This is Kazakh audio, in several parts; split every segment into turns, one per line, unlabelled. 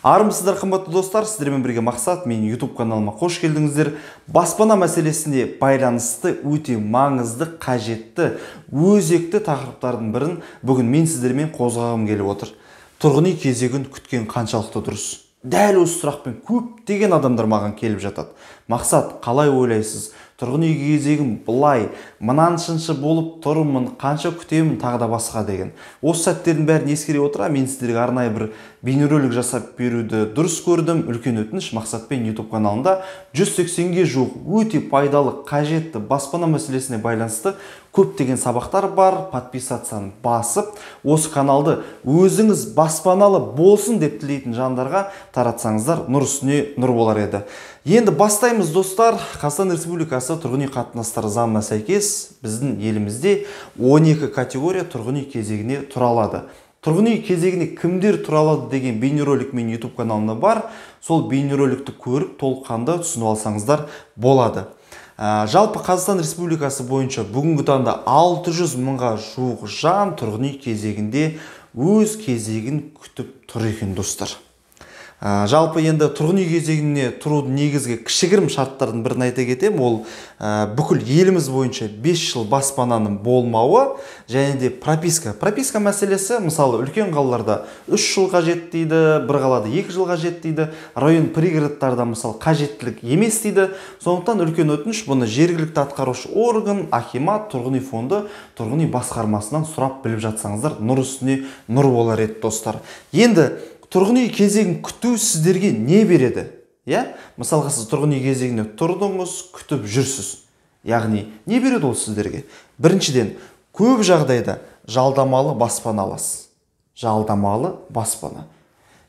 Армысыздар қымбатты достар, сіздермен бірге Мақсат, менің YouTube каналыма қош келдіңіздер. Баспана мәселесіне байланысты өте маңызды, қажетті, өзекті тақырыптардың бірін бүгін мен сіздермен қозғағым келіп отыр. Тұрғын үй кезегін күткен қаншалықты дұрыс? Дәл осы сұрақпен көптеген адамдар маған келіп жатады. Мақсат, қалай ойлайсыз? Тұрғын үй кезегім бұлай, мынаншыншы болып тұрмын, қанша күтемін, тағы да басқа деген. Осы сәттердің бәрін ескере отыра, мен сіздерге арнайы бір бейнеролик жасап беруді дұрыс көрдім. Үлкен өтініш, Мақсатпен YouTube каналында 180-ге жуық өте пайдалы, қажетті баспана мәселесіне байланысты көптеген сабақтар бар. Подписацияны басып, осы каналды өзіңіз баспаналы болсын деп тілейтін жандарға таратсаңыздар, нұр үстіне нұр болар еді. Енді бастаймыз достар. Қазақстан Республикасы тұрғын үй қатынастары заңына сәйкес біздің елімізде 12 категория тұрғын үй кезегіне тұра алады. Тұрғын үй кезегіне кімдер тұра алады деген бейнеролик мен YouTube каналымда бар. Сол бейнероликті көріп, толыққанды түсініп алсаңыздар болады. Жалпы Қазақстан Республикасы бойынша бүгінгі таңда 600 мыңға жуық жан тұрғын үй кезегінде өз кезегін күтіп тұр екен достар. Жалпы енді тұрғын үй кезегіне тұрудың негізгі кішігірім шарттардың бірін айта кетем, ол бүкіл еліміз бойынша 5 жыл баспананың болмауы және де прописка. Прописка мәселесі, мысалы, үлкен қалаларда 3 жыл қажет дейді, бір қалада 2 жыл қажет дейді, район пригородтарда мысалы қажеттілік емес дейді. Сондықтан үлкен өтініш, бұны жергілікті атқарушы орган, акимат, тұрғын үй фонды, тұрғын үй басқармасынан сұрап біліп жатсаңыздар, нұр үстіне нұр болар еді достар. Енді тұрғын үй кезегін күту сіздерге не береді? Мысалға, сіз тұрғын үй кезегіне тұрдыңыз, күтіп жүрсіз. Яғни, не береді ол сіздерге? Біріншіден, көп жағдайда жалдамалы баспана аласыз. Жалдамалы баспана.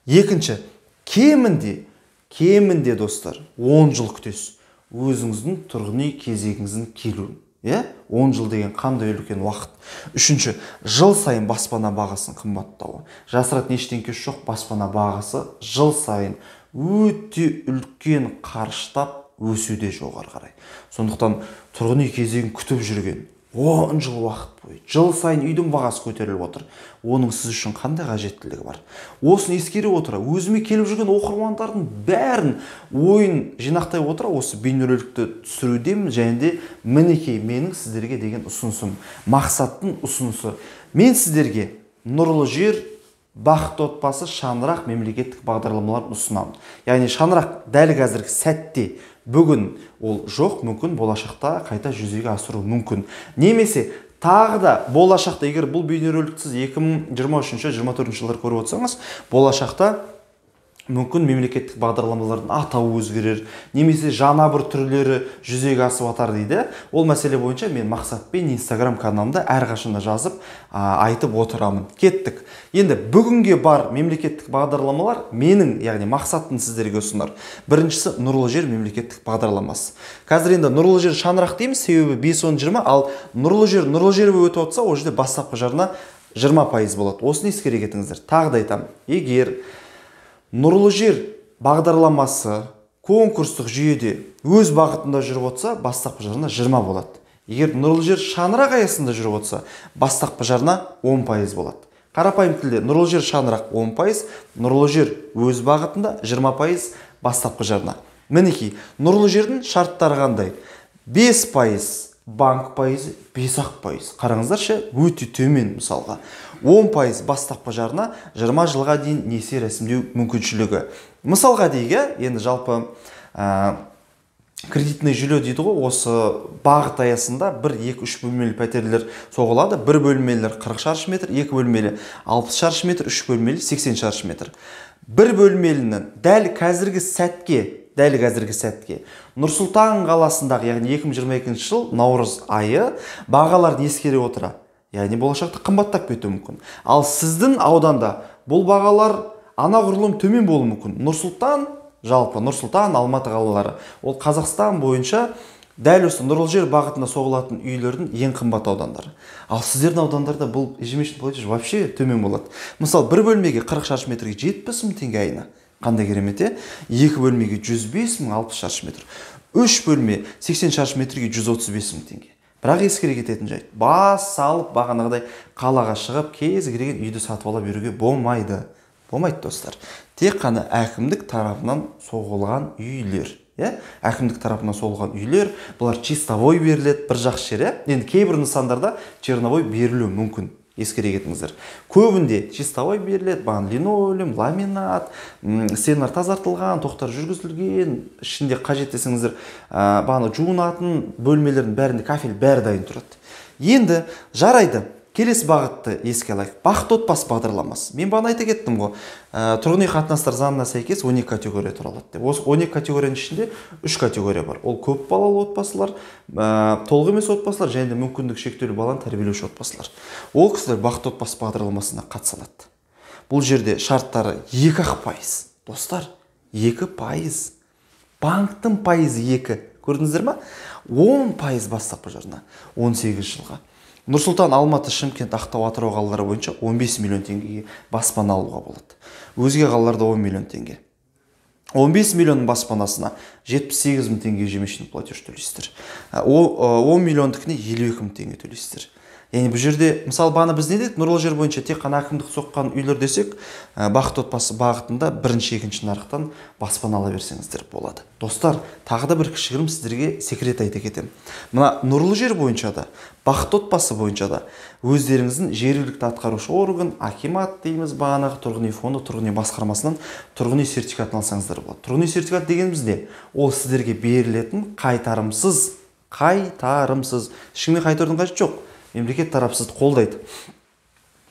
Екінші, кемінде достар, 10 жыл күтесіз. Өзіңіздің тұрғын үй кезегіңіздің келуін. 10 жыл деген қандай үлкен уақыт. Үшінші, жыл сайын баспана бағасын қымбаттауы. Жасыратын ештеңке жоқ, баспана бағасы жыл сайын өте үлкен қарыштап өсуде жоғары қарай. Сондықтан тұрғын үй кезегін күтіп жүрген 10 жыл уақыт бойы жыл сайын үйдің бағасы көтеріліп отыр. Оның сіз үшін қандай қажеттілігі бар? Осыны ескере отыра, өзіме келіп жүрген оқырмандардың бәрін ойын жинақтай отыра, осы бейнероликті түсірудемін, және де мінекей менің сіздерге деген ұсынысым, Мақсаттың ұсынысы. Мен сіздерге нұрлы жер, бақытты отбасы, шаңырақ мемлекеттік бағдарламаларын ұсынамын. Яғни шаңырақ дәл қазіргі сәтте, бүгін ол жоқ, мүмкін болашақта қайта жүзеге асыру мүмкін. Немесе тағы да болашақта, егер бұл бейнероликті сіз 2023-2024 жылдар көріп отырсаңыз, болашақта мүмкін мемлекеттік бағдарламалардың атауы өзгерер, немесе жаңа бір түрлері жүзеге асып атар дейді. Ол мәселе бойынша мен Мақсатпен Instagram каналымда әрқашанда жазып айтып отырамын. Кеттік. Енді бүгінге бар мемлекеттік бағдарламалар менің, яғни Мақсаттың сіздерге ұсынар. Біріншісі нұрлы жер мемлекеттік бағдарламасы. Қазір енді нұрлы жер шаңырақ дейміз, себебі 5-10-20, ал нұрлы жер өтіп отырса, ол жерде бастапқы жарна 20% болады. Осыны ескере кетіңіздер. Тағы да айтамын. Егер нұрлы жер бағдарламасы конкурстық жүйеде өз бағытында жүріп отырса, бастапқы жарна 20 болады. Егер нұрлы жер шаңырақ аясында жүріп отырса, бастапқы жарна 10% болады. Қарапайым тілде нұрлы жер шаңырақ 10%, нұрлы жер өз бағытында 20% бастапқы жарна. Мінекей, нұрлы жердің шарттары қандай? 5% банк пайызы, 5%. Қараңыздаршы, өте төмен мысалға. 10% бастапқы жарна, 20 жылға дейін несие рәсімдеу мүмкіншілігі. Мысалға дейге, енді жалпы кредитный жүйе дейді ғой, осы бағыт аясында 1-2-3 бөлмелі пәтерлер соғылады. 1 бөлмелер 40 шаршы метр, 2 бөлмелі 60 шаршы метр, 3 бөлмелі 80 шаршы метр. 1 бөлмелінің дәл қазіргі сәтке Нұр-Сұлтан қаласындағы, яғни 2022 жыл наурыз айы бағаларын ескере отыра, яғни болашақта қымбаттап кетуі мүмкін. Ал сіздің ауданда бұл бағалар анағұрлым төмен болуы мүмкін. Нұр-Сұлтан, Алматы қалалары, ол Қазақстан бойынша дәл осы нұрлы жер бағытына соғылатын үйлердің ең қымбат аудандары. Ал сіздердің аудандарда бұл ежемесін платеж вообще төмен болады. Мысалы, 1 бөлмеге 40 шаршы метрге 70 мың теңге айына. Қандай керемет, 2 бөлмеге 105 мың 60 шаршы метр. 3 бөлме 80 шаршы метрге 135 мың теңге. Бірақ ескере кететін жайт, бас салып бағанағыдай қалаға шығып кез келген үйді сатып ала беруге болмайды. Болмайды, достар. Тек қана әкімдік тарапынан соғылған үйлер. Әкімдік тарапынан соғылған үйлер, бұлар чистовой беріледі, бір жақсы жер. Енді кейбір нысандарда черновой берілуі мүмкін. Ескере кетіңіздер. Көбінде чистовой беріледі, линолеум, ламинат, стеналар тазартылған, тоқтар жүргізілген, ішінде қажет десеңіздер, жуынатын бөлмелердің бәрінде кафель бәрі дайын тұрады. Енді жарайды. Келесі бағытты еске алайық. Бақытты отбасы бағдарламасы. Мен бағана айта кеттім ғой. Тұрғын үй қатынастар заңына сәйкес 12 категория туралы деп. Осы 12 категорияның ішінде 3 категория бар. Ол көп балалы отбасылар, толық емес отбасылар және де мүмкіндік шектеулі баланы тәрбиелеуші отбасылар. Ол кісілер бақытты отбасы бағдарламасына қатыса алады. Бұл жерде шарттары 2%. Достар, 2%. Банктың пайызы 2. Көрдіңіздер ма? 10% бастапқы жарна 18 жылға. Нұрсұлтан, Алматы, Шымкент, Ақтау, Атырау қалалары бойынша 15 миллион теңгеге баспана алуға болады. Өзге қалаларда 10 миллион теңге. 15 миллион баспанасына 78 мың теңге ежемесячный платеж төлейсіздер. 10 миллиондікіне 52 мың теңге төлейсіздер. Яғни бұл жерде, мысалы, бағана біз не дедік, нұрлы жер бойынша тек қана әкімдік соққан үйлер десек, бақытты отбасы бағытында бірінші, екінші нарықтан баспана ала берсеңіздер болады. Достар, тағы да бір кішігірім сіздерге секрет айта кетемін. Мына нұрлы жер бойынша да, бақытты отбасы бойынша да өздеріңіздің жергілікті атқарушы орган, акимат дейміз, бағанағы тұрғын үй фонды, тұрғын үй басқармасынан тұрғын үй сертификатын алсаңыздар болады. Тұрғын үй сертификат дегеніміз не? Ол сіздерге берілетін қайтарымсыз, ешкімге қайтарудың қажеті жоқ. Мемлекет тарапы сізді қолдайды.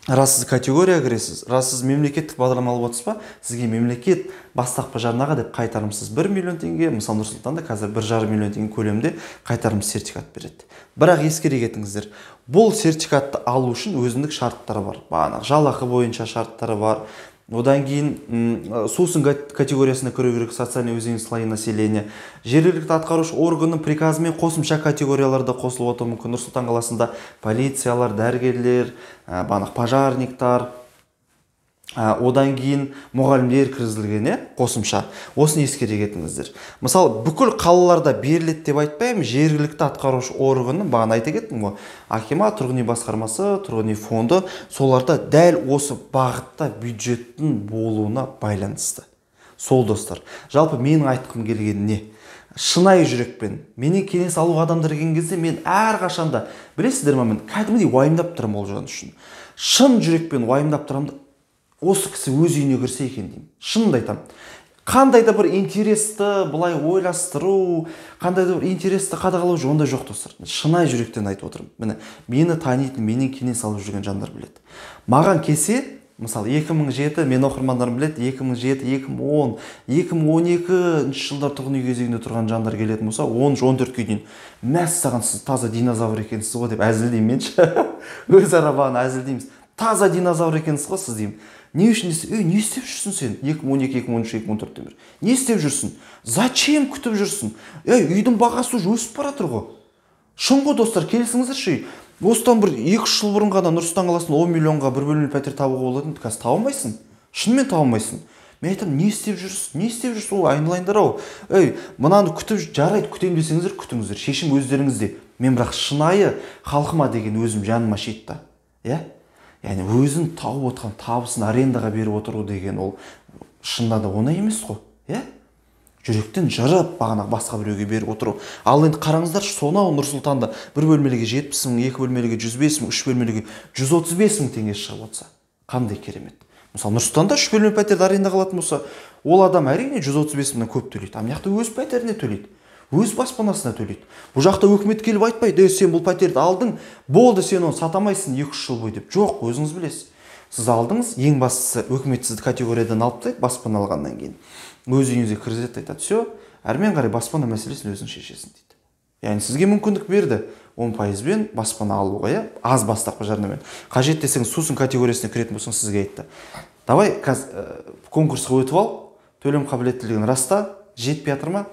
Раз сіз категория кіресіз, раз сіз мемлекеттік бағдарлама алып отырсыз ба, сізге мемлекет бастапқы жарнаға деп қайтарымсыз 1 миллион теңге, мысалы Нұрсұлтанда қазір 1,5 миллион теңге көлемінде қайтарымсыз сертификат береді. Бірақ ескере кетіңіздер, бұл сертификатты алу үшін өзіндік шарттары бар. Бағанағы жалақы бойынша шарттары бар. Одан кейін сусын категориясына кіру керек, социальный уязвимый слои населения. Жергілікті атқарушы органның приказымен қосымша категорияларда қосылып отыруы мүмкін. Нұр-Сұлтан қаласында полициялар, дәрігерлер, пожарниктар, одан кейін мұғалімдер кіргізілген, қосымша. Осыны ескере кетіңіздер. Мысалы, бүкіл қалаларда беріледі деп айтпаймын, жергілікті атқарушы органның, бағана айта кеттім ғой, акимат, тұрғын үй басқармасы, тұрғын үй фонды, соларда дәл осы бағытта бюджеттің болуына байланысты. Сол, достар. Жалпы менің айтқым келген не? Шынайы жүрекпен, менен кеңес алу адамдар келген кезде мен әрқашанда, білесіздер ме, мен кәдімгідей уайымдап тұрмын ол жан үшін. Шын жүрекпен уайымдап тұрамын, осы кісі өз үйіне кірсе екен деймін. Шынымды айтамын. Қандай да бір интересті бұлай ойластыру, қандай да бір интересті қадағалау онда жоқ, достар. Шынайы жүректен айтып отырмын. Мені танитын, менен кеңес алып жүрген жандар біледі. Маған келсе, мысалы 2007, мен оқырмандарым біледі, 2007, 2010, 2012 жылдар тұрғын үй кезегінде тұрған жандар келетін болса, 13-14 дейін мәссаған сіз таза динозавр екенсіз ғой деп әзілдеймін менші. Өз арабаны әзілдейміз. Таза динозавр екенсіз ғой сіз деймін. Не үшін десе, не істеп жүрсің сен 2012, 2013, 2014 бері? Не істеп жүрсің? Зачем күтіп жүрсің? Үйдің бағасы уже өсіп бара жатыр ғой. Шын ғой, достар, келісіңіздерші. Осыдан бір 2 жыл бұрын ғана Нұр-Сұлтан қаласында 10 миллионға бір бөлмелі пәтер табуға болатын, қазір таба алмайсың. Шынымен таба алмайсың. Мен айтамын, не істеп жүрсің? Не істеп жүрсің? Ол айналайындар-ау. Мынаны күтіп жарайды, күтем десеңіздер, күтіңіздер. Шешім өздеріңізде. Мен бірақ шынайы халқыма деген өзім жаныма шетті. Яғни өзін тауып отқан табысын арендаға беріп отыру деген ол шынында да оңай емес қой. Жүректен жырып бағанағы басқа біреуге беріп отыру. Ал енді қараңыздаршы, сонау Нұр-Сұлтанда бір бөлмеліге 70 мың, 2 бөлмеліге 105 мың, 3 бөлмеліге 135 мың теңге шығып отырса, қандай керемет. Мысалы Нұр-Сұлтанда 3 бөлмелі пәтерді арендаға алатын болса, ол адам әрине 135 мыңнан көп төлейді. Мына жақта өз пәтеріне төлейді. Өз баспанасына төлейді. Бұл жақта өкімет келіп айтпайды, сен бұл пәтерді алдың, болды, сен оны сатамайсың 2 жыл бойы деп. Жоқ, өзіңіз білесіз. Сіз алдыңыз, ең бастысы өкімет сізді категориядан алып тастайды, баспана алғаннан кейін. Өз үйіңізге кіргізеді, айтады, все, әрмен қарай баспана мәселесін өзің шешесің дейді. Яғни сізге мүмкіндік берді 10%-бен баспана алуға, аз бастапқы жарнамен. Қажет десеңіз сусын категориясына кіретін болсаң, сізге айтты. Давай конкурсқа өтіп ал, төлем қабілеттілігін раста, жетпей жатыр ма?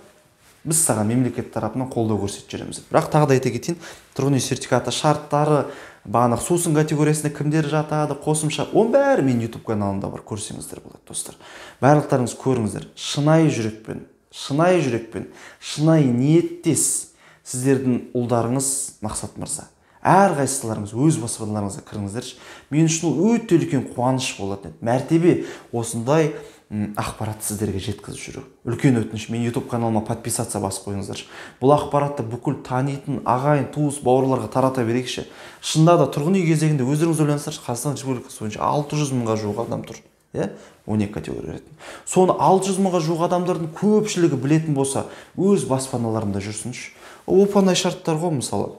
Біз саған мемлекет тарапынан қолдау көрсетіп жүреміз. Бірақ тағы да айта кетейін, тұрғын үй сертификаты шарттары, бағанағы сусын категориясына кімдер жатады, қосымша, оның бәрі мен YouTube каналымда бар, көрсеңіздер болады, достар. Барлықтарыңыз көріңіздер. Шынайы жүрекпен, шынайы ниеттес сіздердің ұлдарыңыз Мақсат мырза. әрқайсыларыңыз өз баспаналарыңызға кіріңіздерші. Мен үшін ол өте үлкен қуаныш болатын еді. Мәртебе осындай ақпаратты сіздерге жеткізіп жүру. Үлкен өтініш, мен YouTube каналыма подписаться басып қойыңыздаршы. Бұл ақпаратты бүкіл танитын ағайын, туыс, бауырларға тарата берейікші. Шынында да тұрғын үй кезегінде өздеріңіз ойлаңыздаршы, Қазақстан Республикасы бойынша 600 мыңға жуық адам тұр. 12 категория ретінде. Соны 600 мыңға жуық адамдардың көпшілігі білетін болса, өз баспаналарында жүрсінші. Оп-оңай шарттар ғой, мысалы.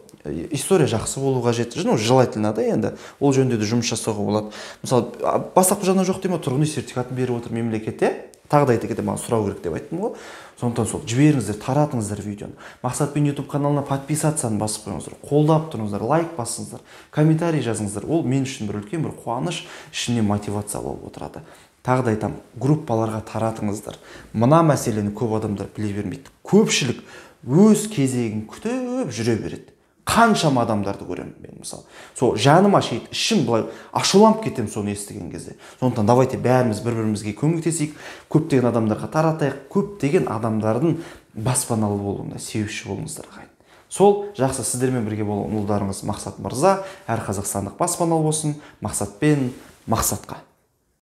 История жақсы болу қажет. Желательно да енді. Ол жөнінде де жұмыс жасауға болады. Мысалы, бастапқы жағынан жоқ деймін, тұрғын үй сертификатын беріп отыр мемлекетте. Тағы да айта кетемін, маған сұрау керек деп айттым ғой. Сондықтан сол жіберіңіздер, таратыңыздар видеоны. Мақсатпен YouTube каналына подписацияны басып қойыңыздар, қолдап тұрыңыздар, лайк басыңыздар, комментарий жазыңыздар. Ол мен үшін бір үлкен бір қуаныш, ішіне мотивация болып отырады. Тағы да айтамын, группаларға таратыңыздар. Мына мәселені көп адамдар біле бермейді. Көпшілік өз кезегін күтіп жүре береді. Қаншама адамдарды көремін мен, мысалы. Сол жаным ашиды, ішім былай ашуланып кетемін соны естіген кезде. Сондықтан давайте бәріміз бір-бірімізге көмектесейік, көптеген адамдарға таратайық, көптеген адамдардың баспаналы болуына себепші болыңыздар ағайын. Сол жақсы сіздермен бірге болған ұлдарыңыз Мақсат Мырза, әр қазақстандық баспаналы болсын, мақсатпен мақсатқа.